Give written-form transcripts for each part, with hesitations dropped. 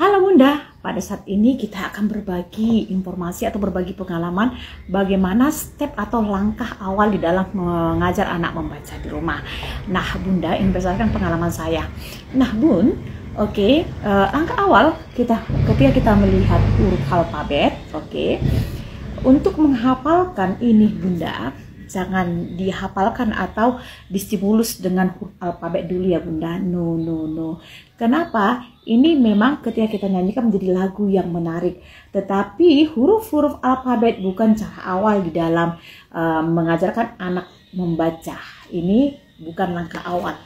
Halo Bunda, pada saat ini kita akan berbagi informasi atau berbagi pengalaman bagaimana step atau langkah awal di dalam mengajar anak membaca di rumah. Nah Bunda, ini berdasarkan pengalaman saya. Nah Bun, langkah awal ketika kita melihat huruf alfabet, untuk menghafalkan ini Bunda, jangan dihafalkan atau distimulus dengan huruf alfabet dulu ya Bunda. No. Kenapa? Ini memang ketika kita nyanyikan menjadi lagu yang menarik. Tetapi huruf-huruf alfabet bukan cara awal di dalam mengajarkan anak membaca. Ini bukan langkah awal.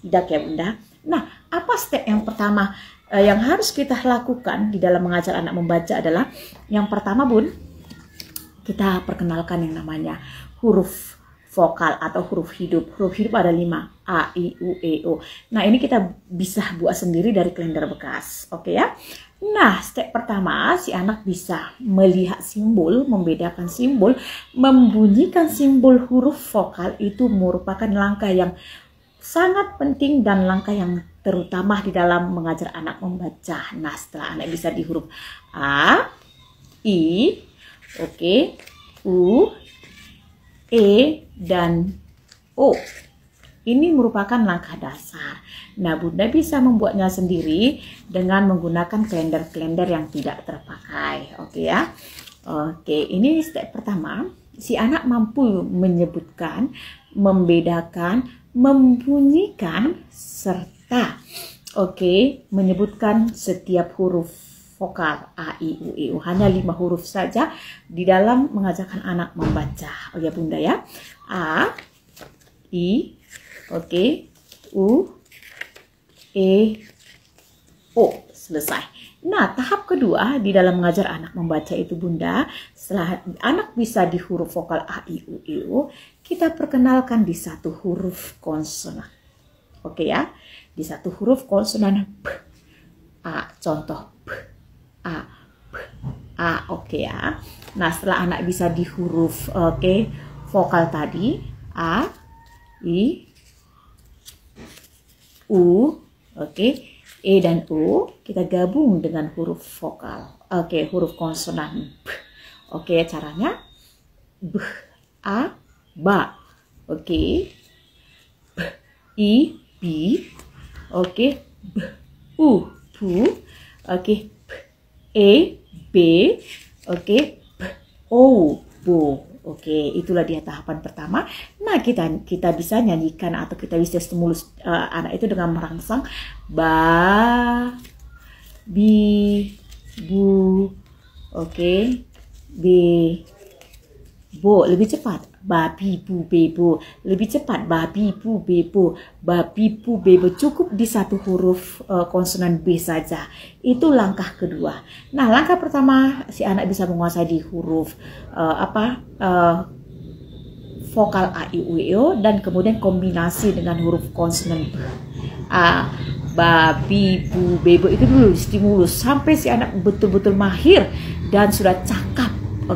Tidak ya Bunda. Nah, apa step yang pertama yang harus kita lakukan di dalam mengajar anak membaca adalah yang pertama Bun, kita perkenalkan yang namanya huruf vokal atau huruf hidup. Huruf hidup ada 5, A, I, U, E, O. Nah ini kita bisa buat sendiri dari kalender bekas, oke ya. Nah step pertama, si anak bisa melihat simbol, membedakan simbol, membunyikan simbol huruf vokal. Itu merupakan langkah yang sangat penting dan langkah yang terutama di dalam mengajar anak membaca. Nah setelah anak bisa di huruf A, I, U, E, dan O. Ini merupakan langkah dasar. Nah, Bunda bisa membuatnya sendiri dengan menggunakan kalender-kalender yang tidak terpakai. Oke ya. Oke, ini step pertama. Si anak mampu menyebutkan, membedakan, membunyikan, serta menyebutkan setiap huruf vokal A, I, U, E, U. Hanya 5 huruf saja di dalam mengajarkan anak membaca. Oh ya Bunda ya. A, I, U, E, O. Selesai. Nah, tahap kedua di dalam mengajar anak membaca itu Bunda, setelah anak bisa di huruf vokal A, I, U, E, O, kita perkenalkan di satu huruf konsonan. Oke ya. Di satu huruf konsonan B, A. Contoh B, A, B, A, ya. Nah setelah anak bisa di huruf vokal tadi A, I, U, E dan O, kita gabung dengan huruf vokal, huruf konsonan B. Caranya B, A, ba, B, I, bi, B, U, bu, E, B, B, O, bo. Itulah dia tahapan pertama. Nah, kita bisa nyanyikan atau kita bisa stimulus anak itu dengan merangsang ba, bi, bu, B, bo. Lebih cepat babi bu bebo, lebih cepat babi bu bebo, babi bu bebo. Cukup di satu huruf konsonan B saja. Itu langkah kedua. Nah langkah pertama, si anak bisa menguasai di huruf vokal A, I, U, E, O, dan kemudian kombinasi dengan huruf konsonan B, A, babi bu bebo. Itu dulu stimulus sampai si anak betul-betul mahir dan sudah cakap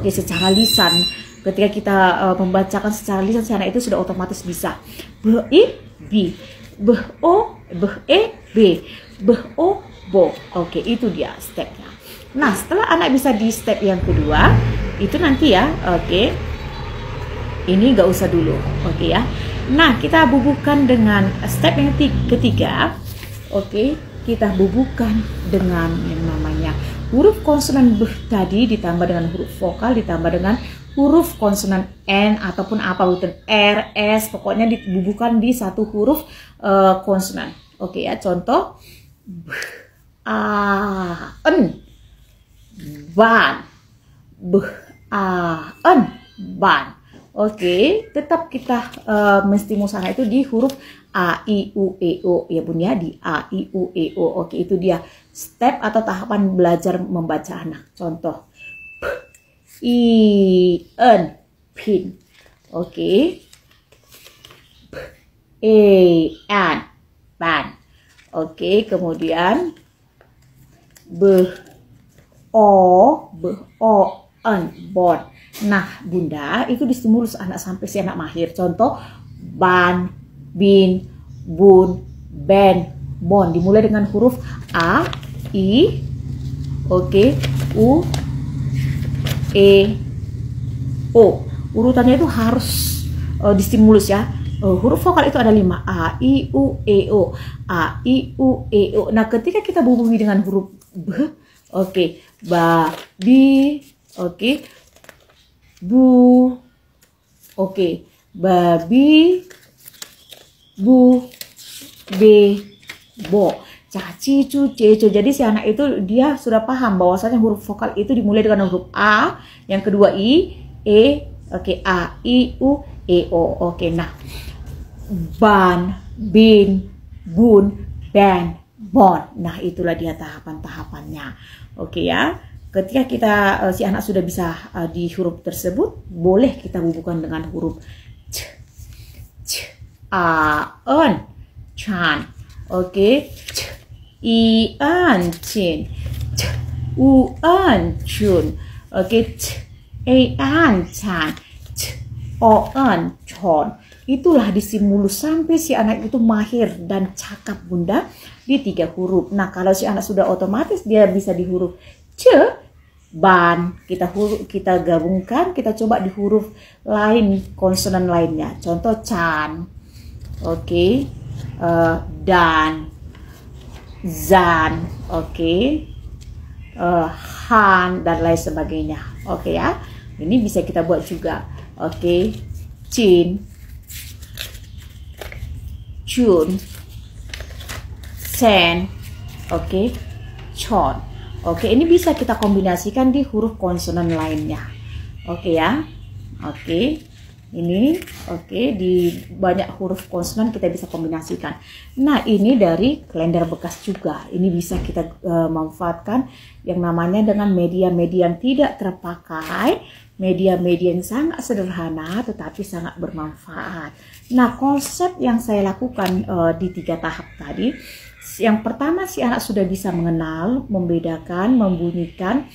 secara lisan. Ketika kita membacakan secara lisan, si anak itu sudah otomatis bisa B, I, B, B, O, B, E, B, B, O, bo. Itu dia stepnya. Nah, setelah anak bisa di step yang kedua, itu nanti ya, ini nggak usah dulu, ya. Nah, kita bubuhkan dengan step yang ketiga, kita bubuhkan dengan yang namanya huruf konsonan B tadi ditambah dengan huruf vokal ditambah dengan huruf konsonan N ataupun apa R, S, pokoknya dibubuhkan di satu huruf konsonan. Ya, contoh B, A, N, ban, B, A, N, ban. Tetap kita menstimulus anak itu di huruf A, I, U, E, O ya Bun ya, di A, I, U, E, O. Itu dia step atau tahapan belajar membaca anak. Contoh I, N, pin. E, N, ban. Kemudian B, O, N, bon. Nah Bunda, itu distimulus anak sampai si anak mahir. Contoh ban, bin, bun, ben, bon. Dimulai dengan huruf A, I, Oke, U, E, O. Urutannya itu harus distimulus ya. Huruf vokal itu ada 5, A, I, U, E, O. A, I, U, E, O. Nah, ketika kita bubuhi dengan huruf B, oke, ba, bi, oke, bu, oke, babi, bu, be, bo, caci, cu, ceco. Jadi si anak itu dia sudah paham bahwasanya huruf vokal itu dimulai dengan huruf A, yang kedua I, E, oke, A, I, U, E, O. Oke, nah, ban, bin, bun, ban, bon. Nah, itulah dia tahapan-tahapannya. Oke ya. Ketika kita si anak sudah bisa di huruf tersebut, boleh kita bubuhkan dengan huruf c, c, a, en, chan. Oke, c, i, an, chin, c, u, an, chun. Oke, c, e, an, chan, c, o, an, chon. Itulah distimulus sampai si anak itu mahir dan cakap Bunda di 3 huruf. Nah, kalau si anak sudah otomatis dia bisa di huruf c, ban, kita gabungkan, kita coba di huruf lain, konsonan lainnya. Contoh chan, oke, dan, zan, oke, han, dan lain sebagainya. Oke ya, ini bisa kita buat juga. Oke, chin, chun, sen, oke, chon. Oke, ini bisa kita kombinasikan di huruf konsonan lainnya. Oke ya. Oke. Ini di banyak huruf konsonan kita bisa kombinasikan. Nah, ini dari kalender bekas juga. Ini bisa kita manfaatkan yang namanya dengan media-media yang tidak terpakai, media-media yang sangat sederhana tetapi sangat bermanfaat. Nah, konsep yang saya lakukan di 3 tahap tadi, yang pertama si anak sudah bisa mengenal, membedakan, membunyikan,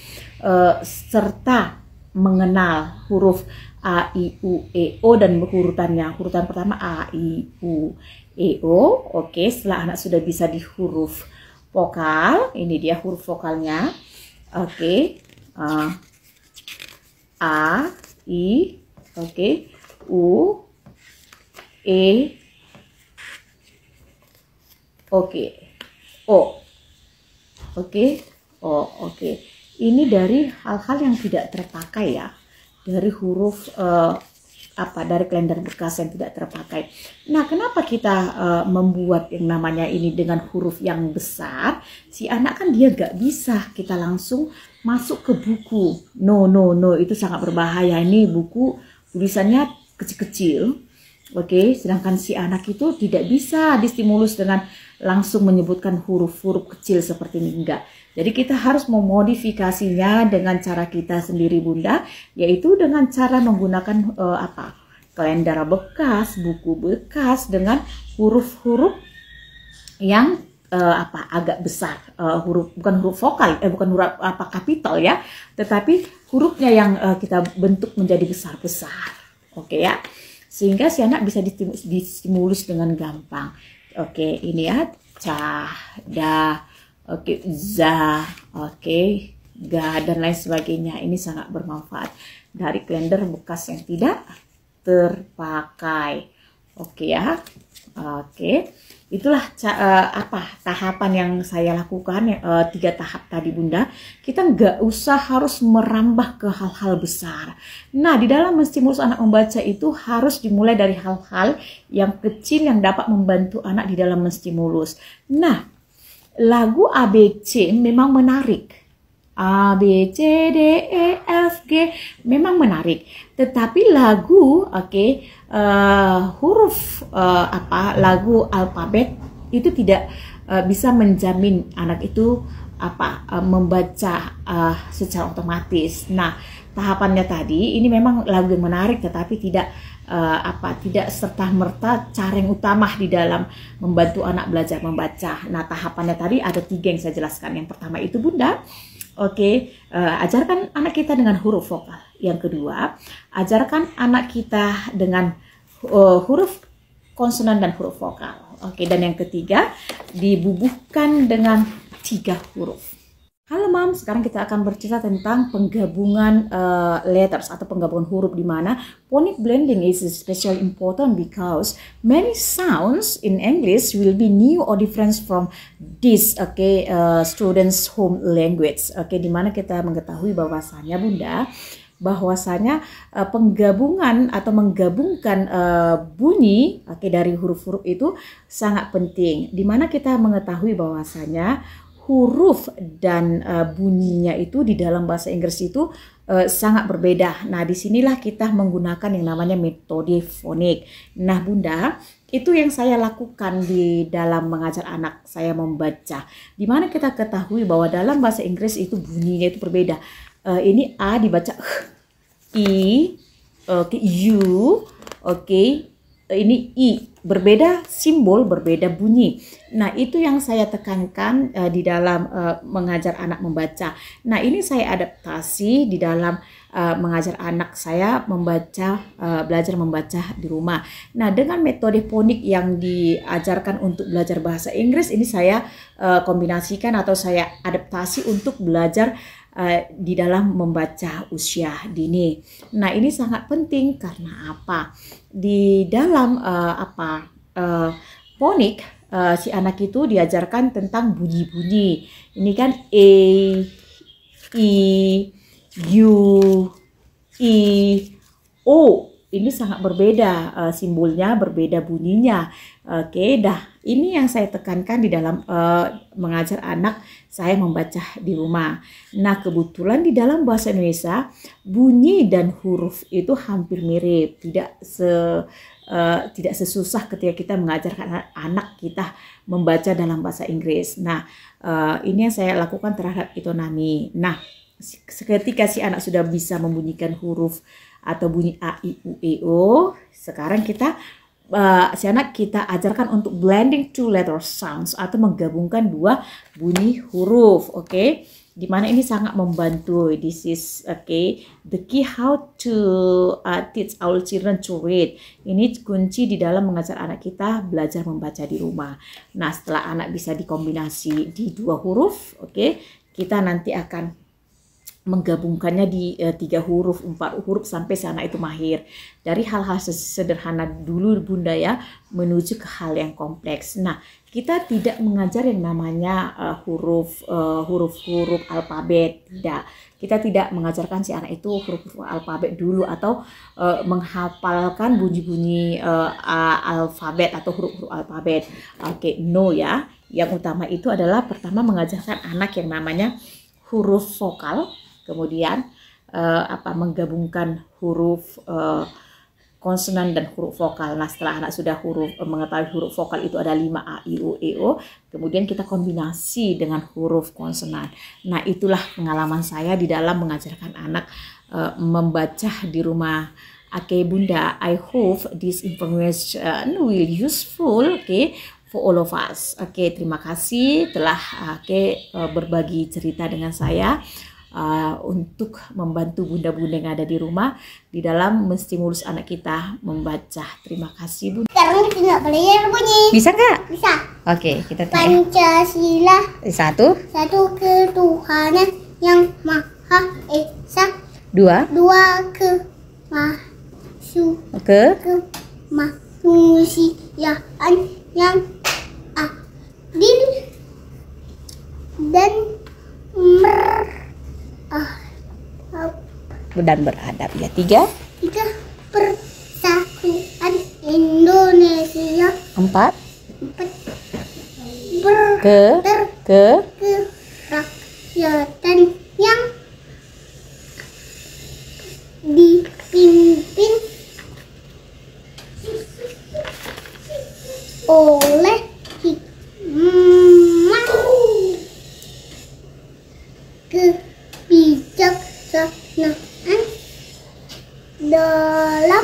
serta mengenal huruf A, I, U, E, O dan urutannya. Urutan pertama A, I, U, E, O. Oke, setelah anak sudah bisa di huruf vokal, ini dia huruf vokalnya. Oke, A, I, oke, U, E, oke, O, oke, O, oke. Ini dari hal-hal yang tidak terpakai ya, dari huruf dari kalender bekas yang tidak terpakai. Nah, kenapa kita membuat yang namanya ini dengan huruf yang besar? Si anak kan dia gak bisa kita langsung masuk ke buku. No, itu sangat berbahaya. Ini buku tulisannya kecil-kecil. Oke, sedangkan si anak itu tidak bisa distimulus dengan langsung menyebutkan huruf-huruf kecil seperti ini, enggak. Jadi kita harus memodifikasinya dengan cara kita sendiri Bunda, yaitu dengan cara menggunakan kalender bekas, buku bekas dengan huruf-huruf yang agak besar, bukan huruf vokal, bukan huruf kapital ya, tetapi hurufnya yang kita bentuk menjadi besar-besar. Oke ya. Sehingga si anak bisa distimulus dengan gampang. Oke, ini ya, ca, da, oke, za, oke, ga, dan lain sebagainya. Ini sangat bermanfaat dari kalender bekas yang tidak terpakai. Oke ya, oke. Itulah tahapan yang saya lakukan, 3 tahap tadi Bunda. Kita nggak usah harus merambah ke hal-hal besar. Nah, di dalam menstimulus anak membaca itu harus dimulai dari hal-hal yang kecil yang dapat membantu anak di dalam menstimulus. Nah, lagu ABC memang menarik. A, B, C, D, E, F, G memang menarik. Tetapi lagu, huruf lagu alfabet itu tidak bisa menjamin anak itu membaca secara otomatis. Nah, tahapannya tadi ini memang lagu yang menarik, tetapi tidak serta-merta cara yang utama di dalam membantu anak belajar membaca. Nah, tahapannya tadi ada 3 yang saya jelaskan. Yang pertama itu Bunda, ajarkan anak kita dengan huruf vokal. Yang kedua, ajarkan anak kita dengan huruf konsonan dan huruf vokal. Dan yang ketiga, dibubuhkan dengan 3 huruf. Halo Mam, sekarang kita akan bercerita tentang penggabungan letters atau penggabungan huruf, di mana phonic blending is especially important because many sounds in English will be new or different from this students' home language. Di mana kita mengetahui bahwasanya Bunda, penggabungan atau menggabungkan bunyi dari huruf-huruf itu sangat penting, di mana kita mengetahui bahwasanya huruf dan bunyinya itu di dalam bahasa Inggris itu sangat berbeda. Nah, disinilah kita menggunakan yang namanya metode fonik. Nah, Bunda, itu yang saya lakukan di dalam mengajar anak saya membaca. Di mana kita ketahui bahwa dalam bahasa Inggris itu bunyinya itu berbeda. Ini A dibaca I, U, ini I, berbeda simbol, berbeda bunyi. Nah, itu yang saya tekankan di dalam mengajar anak membaca. Nah, ini saya adaptasi di dalam mengajar anak saya membaca, belajar membaca di rumah. Nah, dengan metode fonik yang diajarkan untuk belajar bahasa Inggris, ini saya kombinasikan atau saya adaptasi untuk belajar di dalam membaca usia dini. Nah, ini sangat penting karena apa? Di dalam fonik, si anak itu diajarkan tentang bunyi-bunyi. Ini kan E, I, U, I, O. Ini sangat berbeda simbolnya, berbeda bunyinya. Ini yang saya tekankan di dalam mengajar anak saya membaca di rumah. Nah, kebetulan di dalam bahasa Indonesia bunyi dan huruf itu hampir mirip, tidak sesusah ketika kita mengajarkan anak kita membaca dalam bahasa Inggris. Nah, ini yang saya lakukan terhadap Itonami. Nah, ketika si anak sudah bisa membunyikan huruf atau bunyi A, I, U, E, O, sekarang si anak kita ajarkan untuk blending two letter sounds atau menggabungkan dua bunyi huruf. Dimana ini sangat membantu. This is the key how to teach our children to read. Ini kunci di dalam mengajar anak kita belajar membaca di rumah. Nah, setelah anak bisa dikombinasi di dua huruf, kita nanti akan menggabungkannya di 3 huruf, 4 huruf sampai si anak itu mahir. Dari hal-hal sederhana dulu Bunda ya, menuju ke hal yang kompleks. Nah, kita tidak mengajar yang namanya huruf-huruf alfabet, tidak. Kita tidak mengajarkan si anak itu huruf-huruf alfabet dulu atau menghafalkan bunyi-bunyi alfabet atau huruf-huruf alfabet. No ya. Yang utama itu adalah pertama mengajarkan anak yang namanya huruf vokal, kemudian menggabungkan huruf konsonan dan huruf vokal. Nah, setelah anak sudah mengetahui huruf vokal itu ada 5 A, I, U, E, O, kemudian kita kombinasi dengan huruf konsonan. Nah, itulah pengalaman saya di dalam mengajarkan anak membaca di rumah. Bunda, I hope this information will useful for all of us. Terima kasih telah berbagi cerita dengan saya untuk membantu bunda-bunda yang ada di rumah di dalam menstimulus anak kita membaca. Terima kasih Bunda. Sekarang kita nggak belajar bunyi. Bisa nggak? Bisa. Kita tanya. Pancasila. Satu Ketuhanan yang Maha Esa. Dua kemanusiaan yang adil dan beradab ya. Tiga persatuan Indonesia. Empat kerakyatan yang dipimpin oleh hikmah, kebijaksanaan dalam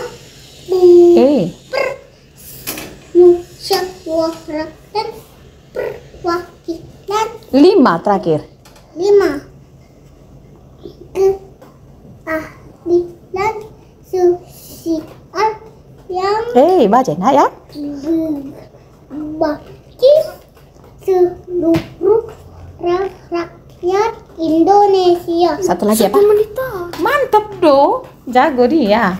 musyawarah dan perwakilan. 5 terakhir. 5 keadilan sosial yang baca nak ya. bagi seluruh rakyat Indonesia. Satu lagi apa? Menit. Mantap do, jago dia.